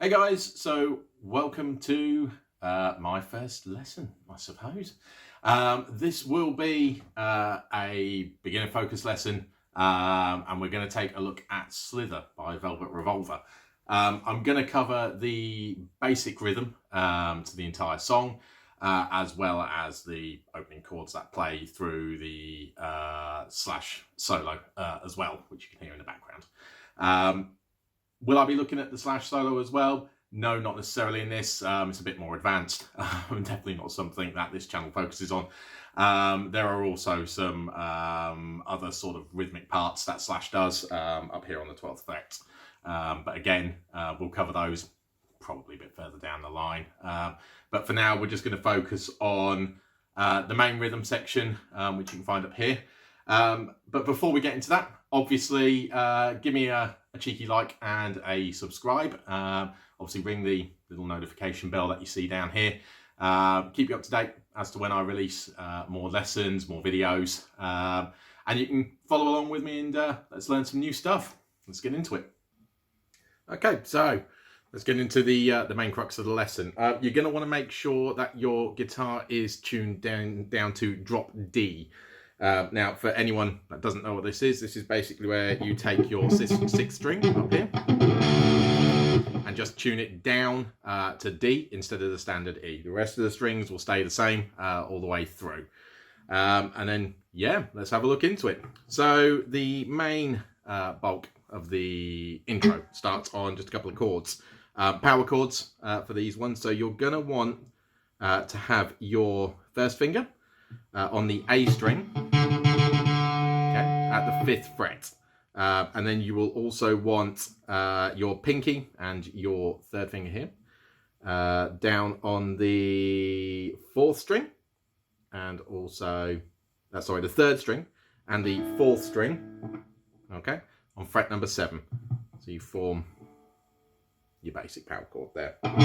Hey guys, so welcome to my first lesson, I suppose. This will be a beginner focus lesson, and we're going to take a look at Slither by Velvet Revolver. I'm going to cover the basic rhythm to the entire song, as well as the opening chords that play through the slash solo as well, which you can hear in the background. Will I be looking at the slash solo as well? No, not necessarily in this. It's a bit more advanced. Definitely not something that this channel focuses on. There are also some other sort of rhythmic parts that slash does up here on the 12th fret. But again, we'll cover those probably a bit further down the line. But for now, we're just going to focus on the main rhythm section, which you can find up here. But before we get into that, obviously, give me a cheeky like and a subscribe. Obviously, ring the little notification bell that you see down here. Keep you up to date as to when I release more lessons, more videos. And you can follow along with me and let's learn some new stuff. Let's get into it. Okay, so let's get into the main crux of the lesson. You're going to want to make sure that your guitar is tuned down to drop D. Now, for anyone that doesn't know what this is basically where you take your sixth string up here and just tune it down to D instead of the standard E. The rest of the strings will stay the same all the way through. And then, yeah, let's have a look into it. So the main bulk of the intro starts on just a couple of chords. Power chords for these ones. So you're going to want to have your first finger on the A string, okay, at the 5th fret. And then you will also want your pinky and your 3rd finger here down on the 4th string, and also, the 3rd string and the 4th string, okay, on fret number 7. So you form your basic power chord there. Okay.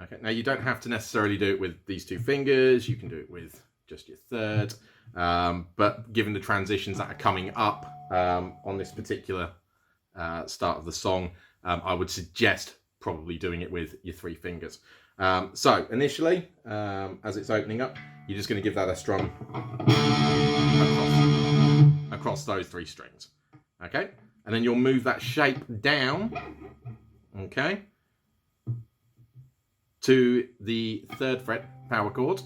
Okay, now you don't have to necessarily do it with these two fingers. You can do it with just your 3rd. But given the transitions that are coming up on this particular start of the song, I would suggest probably doing it with your 3 fingers. So initially, as it's opening up, you're just going to give that a strum across those 3 strings. Okay, and then you'll move that shape down, okay, to the 3rd fret power chord,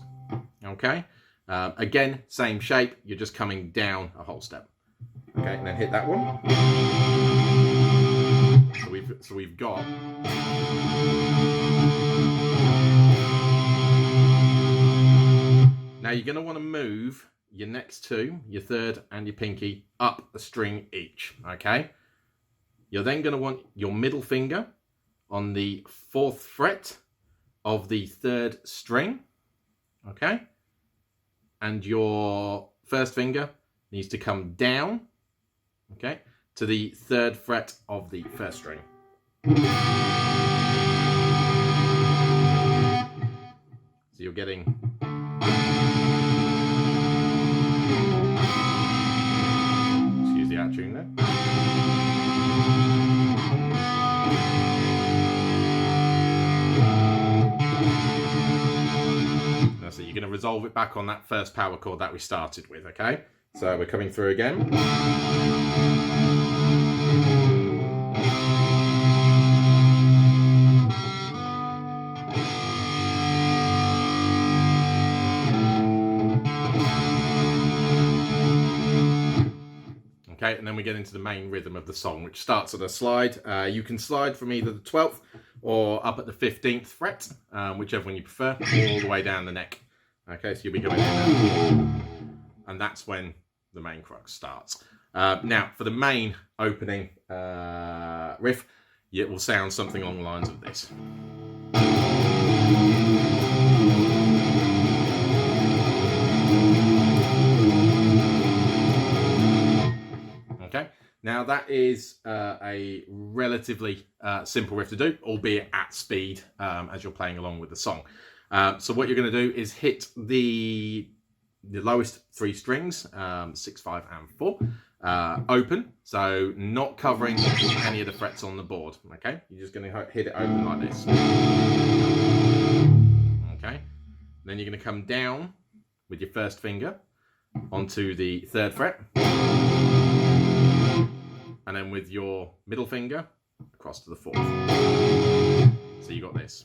okay. Again, same shape, you're just coming down a whole step, okay, and then hit that one. So we've got now you're going to want to move your next 2, your 3rd and your pinky, up a string each, okay. You're then going to want your middle finger on the 4th fret of the 3rd string, okay, and your first finger needs to come down, okay, to the 3rd fret of the 1st string. So you're getting excuse the out tune there. So you're going to resolve it back on that first power chord that we started with, okay? So we're coming through again. Okay, and then we get into the main rhythm of the song, which starts at a slide. You can slide from either the 12th or up at the 15th fret, whichever one you prefer, all the way down the neck. Okay, so you'll be going in there. And that's when the main crux starts. Now, for the main opening riff, it will sound something along the lines of this. Okay, now that is a relatively simple riff to do, albeit at speed as you're playing along with the song. So what you're going to do is hit the lowest 3 strings, 6, 5 and 4, open, so not covering any of the frets on the board. Okay, you're just going to hit it open like this. Okay, then you're going to come down with your first finger onto the 3rd fret, and then with your middle finger across to the 4th. So you got this.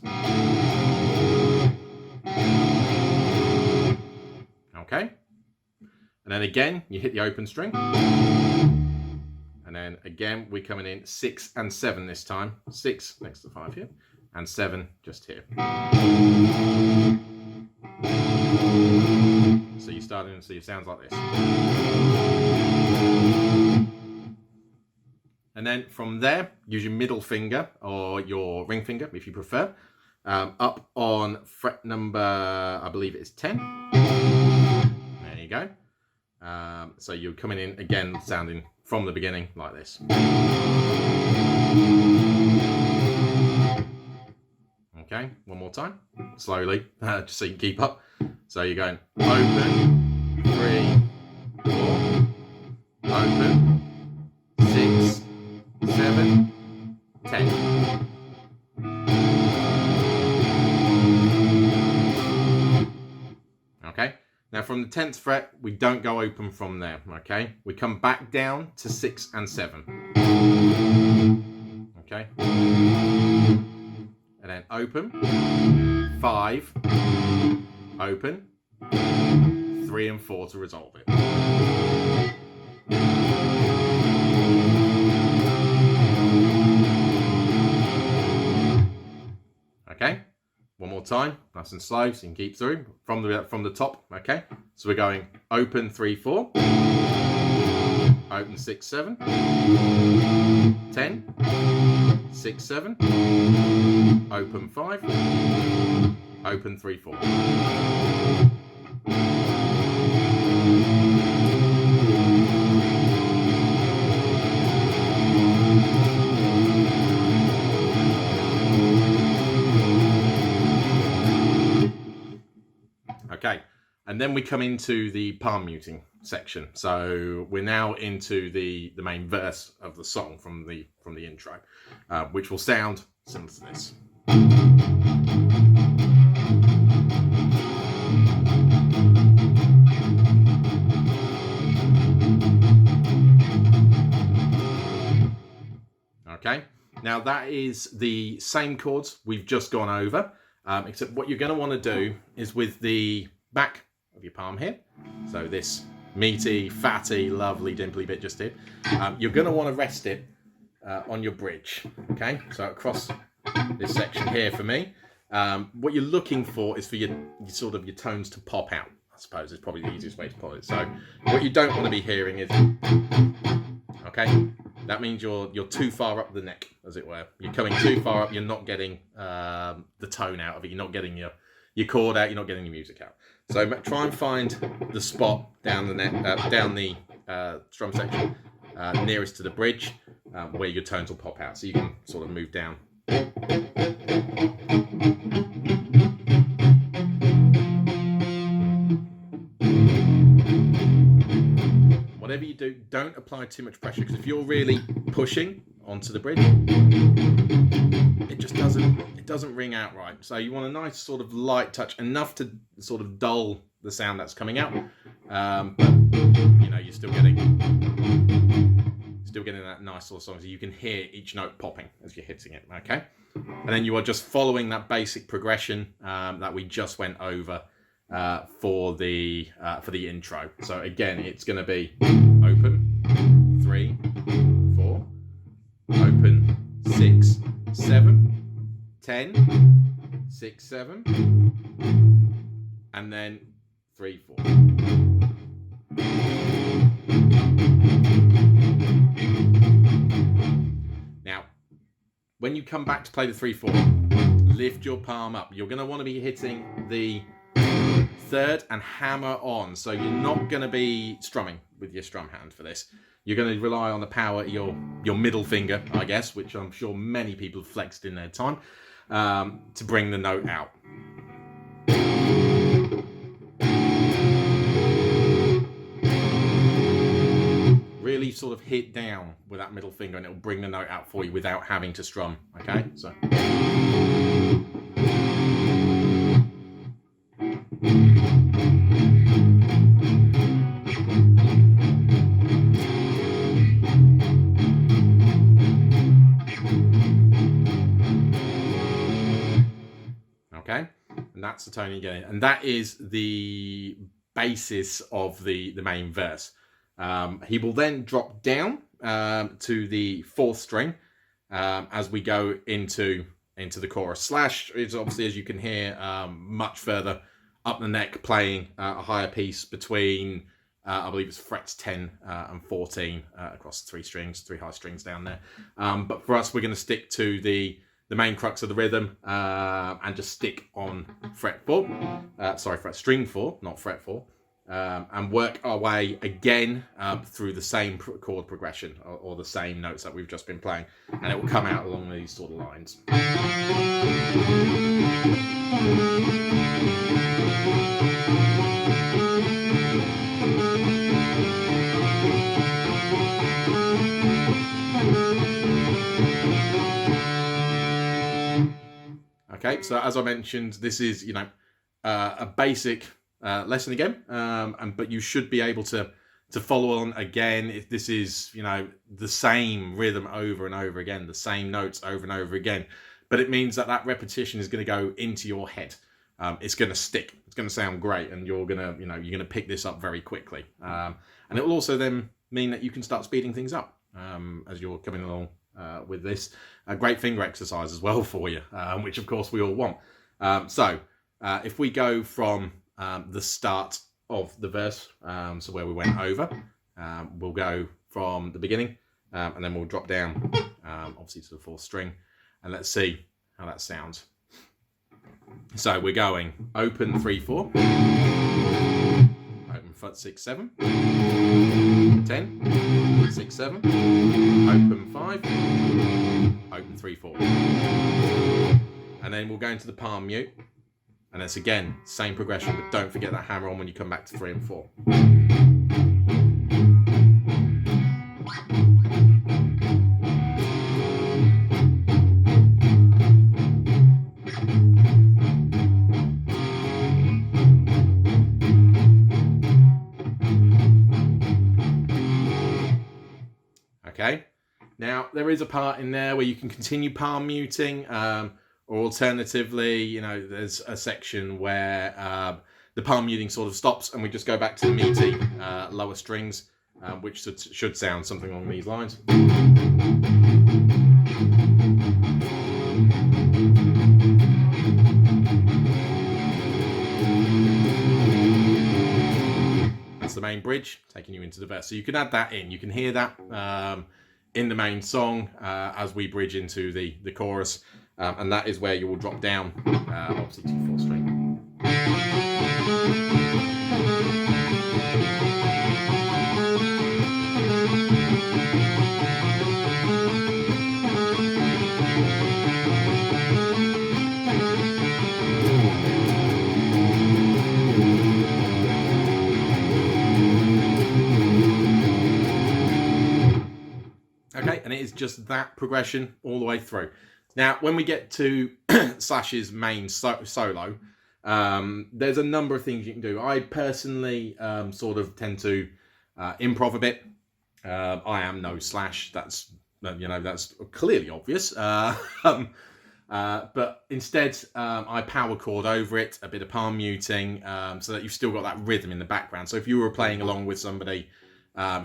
Okay, and then again you hit the open string, and then again we're coming in 6 and 7 this time. 6 next to 5 here, and 7 just here. So you're starting to see it sounds like this. And then from there, use your middle finger or your ring finger if you prefer, up on fret number, I believe it's 10. There you go. So you're coming in again, sounding from the beginning like this. Okay, one more time, slowly, just so you can keep up. So you're going open, 3, 4, open, 6, 7, 10. Okay, now from the 10th fret, we don't go open from there, okay? We come back down to 6 and 7. Okay, and then open, 5, open, 3 and 4 to resolve it. Okay, one more time, nice and slow, so you can keep through from the top. Okay, so we're going open 3, 4, open 6, 7, 10, 6, 7, open 5, open 3, 4. Okay, and then we come into the palm muting section. So we're now into the main verse of the song from the intro, which will sound similar to this. Okay, now that is the same chords we've just gone over. Except what you're going to want to do is with the back of your palm here, so this meaty, fatty, lovely, dimply bit just here, you're going to want to rest it on your bridge. Okay, so across this section here for me, what you're looking for is for your tones to pop out. I suppose is probably the easiest way to put it. So what you don't want to be hearing is, okay, that means you're too far up the neck, as it were. You're coming too far up. You're not getting the tone out of it. You're not getting your chord out. You're not getting your music out. So try and find the spot down the neck, down the strum section nearest to the bridge, where your tones will pop out. So you can sort of move down. Whatever you do, don't apply too much pressure, because if you're really pushing onto the bridge, it doesn't ring out right. So you want a nice sort of light touch, enough to sort of dull the sound that's coming out, but you know, you're still getting that nice sort of song, so you can hear each note popping as you're hitting it. Okay, and then you are just following that basic progression that we just went over for the intro. So again, it's going to be open 3, 4, open 6, 7, 10, 6, 7, and then 3, 4. Now, when you come back to play the 3, 4, lift your palm up. You're going to want to be hitting the 3rd and hammer on, so you're not going to be strumming with your strum hand for this. You're going to rely on the power of your middle finger, I guess, which I'm sure many people have flexed in their time, to bring the note out. Really gently sort of hit down with that middle finger, and it'll bring the note out for you without having to strum. Okay, so. Okay, and that's the tone you're getting, and that is the basis of the main verse. He will then drop down to the 4th string as we go into the chorus. Slash is obviously, as you can hear, much further up the neck, playing a higher piece between I believe it's frets 10 and 14 across 3 strings, 3 high strings down there. But for us, we're going to stick to the main crux of the rhythm and just stick on fret 4. String 4, not fret 4. And work our way again through the same chord progression or the same notes that we've just been playing, and it will come out along these sort of lines. Okay, so as I mentioned, this is, you know, a basic lesson again, but you should be able to follow on again if this is, you know, the same rhythm over and over again, the same notes over and over again. But it means that repetition is going to go into your head. It's going to stick. It's going to sound great, and you're going to pick this up very quickly. And it will also then mean that you can start speeding things up as you're coming along with this. A great finger exercise as well for you, which of course we all want. So if we go from the start of the verse, so where we went over, we'll go from the beginning, and then we'll drop down obviously to the 4th string, and let's see how that sounds. So we're going open 3/4, open 6/7, 10, 6/7, open 5, open 3/4, and then we'll go into the palm mute, and it's again same progression, but don't forget that hammer on when you come back to 3 and 4. Okay, now there is a part in there where you can continue palm muting, or alternatively, you know, there's a section where the palm muting sort of stops and we just go back to the meaty lower strings, which should sound something along these lines. That's the main bridge, taking you into the verse. So you can add that in. You can hear that in the main song as we bridge into the chorus. And that is where you will drop down, obviously, to 4th string. Okay, and it is just that progression all the way through. Now, when we get to Slash's main solo, there's a number of things you can do. I personally sort of tend to improv a bit. I am no Slash. That's, you know, that's clearly obvious. But instead, I power chord over it, a bit of palm muting, so that you've still got that rhythm in the background. So if you were playing along with somebody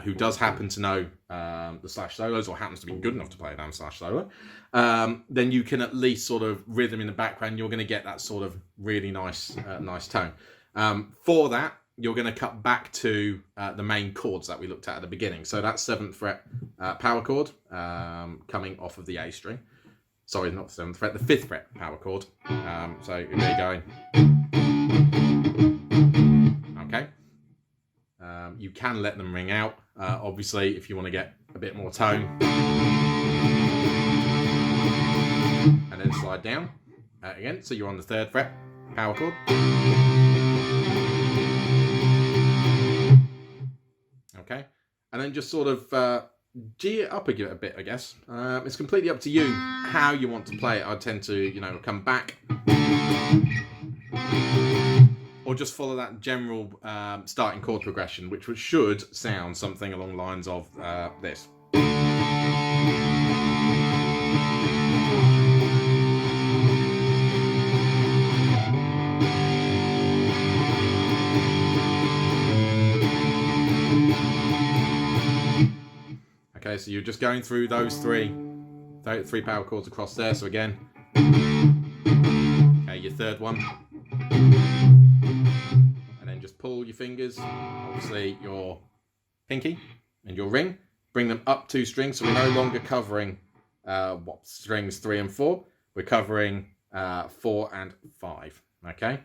who does happen to know the Slash solos, or happens to be good enough to play a damn Slash solo, then you can at least sort of rhythm in the background. You're going to get that sort of really nice tone. For that, you're going to cut back to the main chords that we looked at the beginning. So that's 7th fret power chord coming off of the A string. Sorry, not the 7th fret, the 5th fret power chord. So you're going going. Okay. You can let them ring out, obviously, if you want to get a bit more tone. And then slide down again. So you're on the 3rd fret power chord. Okay. and then just sort of G it up a bit, I guess. It's completely up to you how you want to play it. I tend to, you know, come back, or just follow that general starting chord progression, which should sound something along the lines of this. Okay, so you're just going through those three power chords across there. So again, okay, your third one, and then just pull your fingers, obviously your pinky and your ring, bring them up 2 strings. So we're no longer covering strings 3 and 4. We're covering 4 and 5. Okay,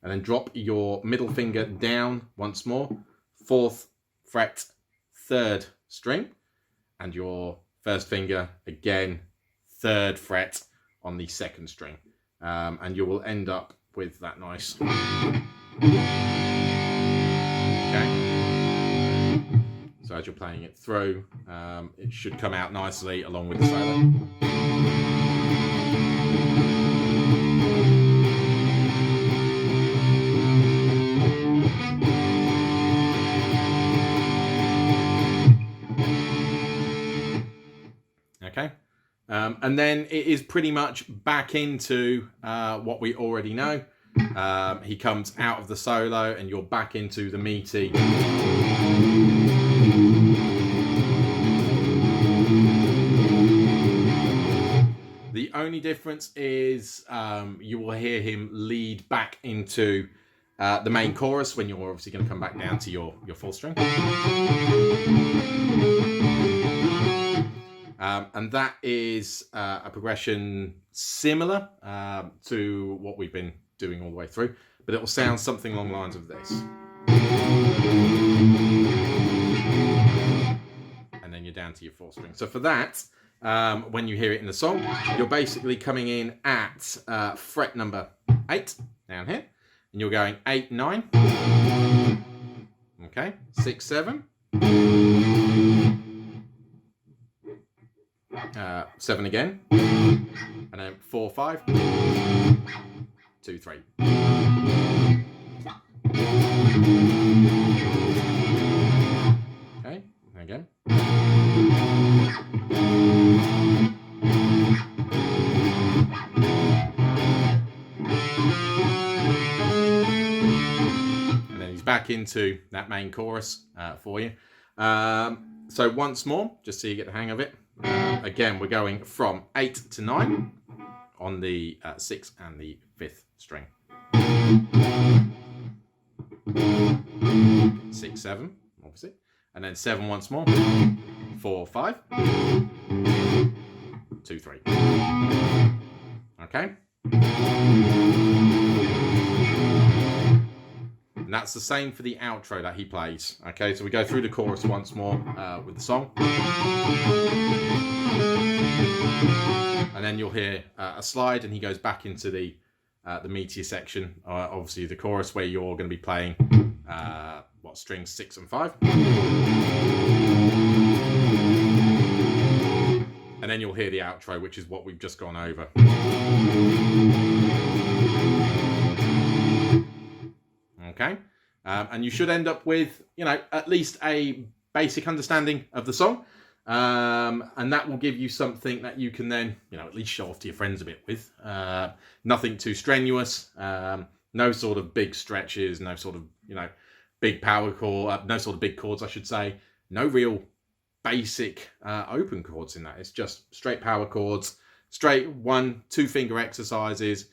and then drop your middle finger down once more, 4th fret, 3rd string. And your first finger, again, 3rd fret on the 2nd string. And you will end up with that nice. Okay. So as you're playing it through, it should come out nicely along with the solo. Okay, and then it is pretty much back into what we already know. He comes out of the solo and you're back into the meaty. The only difference is you will hear him lead back into the main chorus when you're obviously going to come back down to your 4th string. And that is a progression similar to what we've been doing all the way through, but it will sound something along the lines of this. And then you're down to your 4th string. So for that, when you hear it in the song, you're basically coming in at fret number 8 down here, and you're going 8, 9, okay, 6, 7, 7 again, and then 4, 5, 2, 3. Okay, again. And then he's back into that main chorus for you. So once more, just so you get the hang of it. Again, we're going from 8 to 9 on the 6th and the 5th string. 6, 7, obviously. And then 7 once more. 4, 5. 2, 3. Okay. And that's the same for the outro that he plays. Okay, so we go through the chorus once more with the song. And then you'll hear a slide and he goes back into the meatier section. Obviously the chorus where you're going to be playing strings 6 and 5. And then you'll hear the outro, which is what we've just gone over. Okay, and you should end up with, you know, at least a basic understanding of the song, and that will give you something that you can then, you know, at least show off to your friends a bit with. Nothing too strenuous, no sort of big stretches, no sort of, you know, big power chord, no sort of big chords, I should say. No real basic open chords in that. It's just straight power chords, straight 1, 2 finger exercises,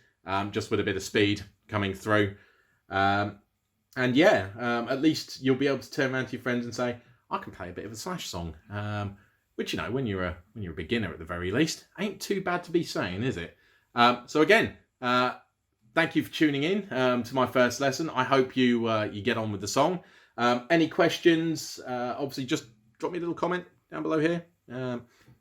just with a bit of speed coming through. And yeah, at least you'll be able to turn around to your friends and say, I can play a bit of a Slash song, which, you know, when you're a beginner at the very least, ain't too bad to be saying, is it? So again, thank you for tuning in to my first lesson. I hope you you get on with the song. Any questions? Obviously, just drop me a little comment down below here.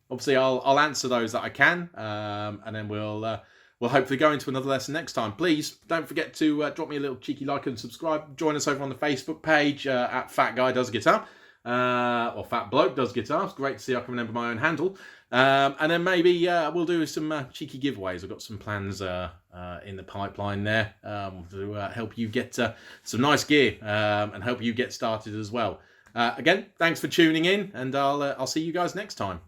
Obviously, I'll answer those that I can, and then we'll hopefully go into another lesson next time. Please don't forget to drop me a little cheeky like and subscribe. Join us over on the Facebook page at Fat Guy Does Guitar. or Fat Bloke Does Guitars. Great to see I can remember my own handle. And then maybe we'll do some cheeky giveaways. I've got some plans in the pipeline there to help you get some nice gear and help you get started as well. Again, thanks for tuning in, and I'll see you guys next time.